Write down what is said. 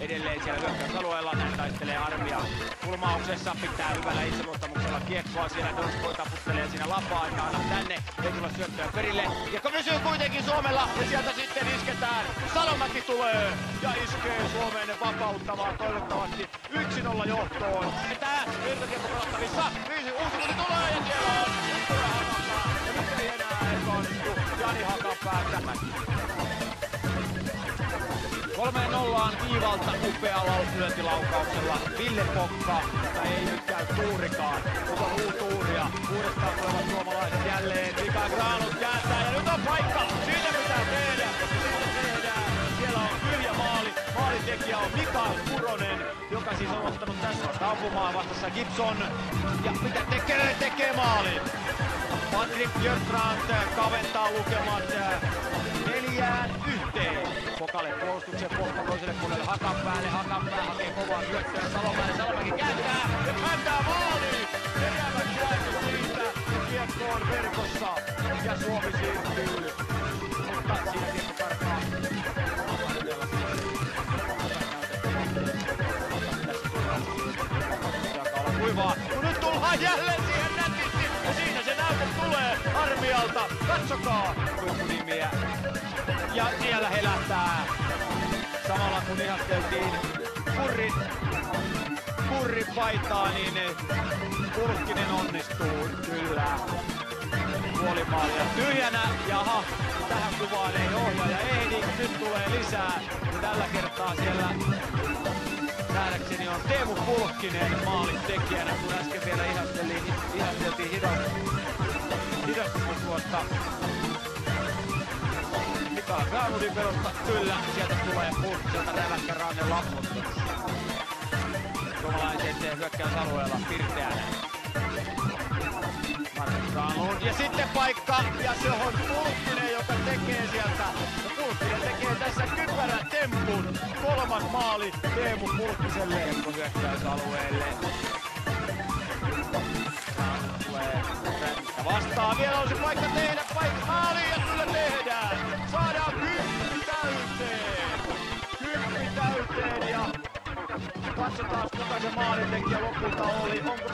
edelleen siellä hyökkäysalueella. Näin taistelee Armia kulmauksessa, pitää hyvällä itseluottamuksella kiekkoa siellä. Donskoi taputtelee siinä lapaa, että anna tänne, ei tulla syöttöä perille. Kiekko pysyy kuitenkin Suomella ja sieltä sitten isketään. Salomäki tulee ja iskee Suomeen vapauttamaan toivottavasti 1-0 johtoon. Tää virtakiekko pelattavissa, uusi tuli tulee ja siellä on Hakanpää. Ja nyt ei enää epäonnistu Jani Hakanpää. 3-0 viivalta upealla lyöntilaukauksella Ville Pokka, mutta ei nyt käy tuurikaan, mutta on tuuria. Uudestaan tulevat suomalaiset jälleen. Mika Granlund kääntää ja nyt on paikka. Siitä pitää tehdä. Siellä on tyhjä maali. Maalintekijä on Mikael Kuronen, joka siis on ottanut tässä ampumaan vastassa Gibson. Ja mitä tekee? Tekee maalin. Patrick Björkstrand kaventaa lukemat 4-1. Pokalle puolustuksen Pokka toiselle puolelle Hakanpäälle. Hakanpää hakee kovaa syöttöä Salomäelle. Salomäki kääntää ja kääntää maaliin. Terävät jääkö siitä. Kiekko on verkossa ja Suomi siirtyy. Mutta siinä kiekko karkaa. Kuivaa, kun nyt tullaan jälleen siihen nätisti ja siinä se näyte tulee Armialta. Katsokaa nimiä. Ja siellä helähtää samalla kun ihasteltiin Kurrin paitaa, niin Pulkkinen onnistuu kyllä. Puolimaalia tyhjänä, jaha, tähän kuvaan ei ohjaaja ehdi, nyt tulee lisää. Ja tällä kertaa siellä nähdäkseni on Teemu Pulkkinen maalin tekijänä, kun äsken vielä ihasteltiin hidastusta. Mikael Granlundin pelosta, kyllä, sieltä tulee Pulkkiselta räväkkä ranne lapsottelussa. Suomalaiset hyökkäysalueella pirteänä. Markus Granlund ja sitten paikka ja se on Pulkkinen, joka tekee sieltä. Ja Pulkkinen tekee tässä kypärän tempun. Kolmas maali Teemu Pulkkiselle hyökkäysalueelle. Tulee vastaan, vielä on se paikka tehdä, paikka maaliin ja kyllä tehdään. Saadaan 10 täyteen ja katsotaan kuka se maalintekijä lopulta oli. Onko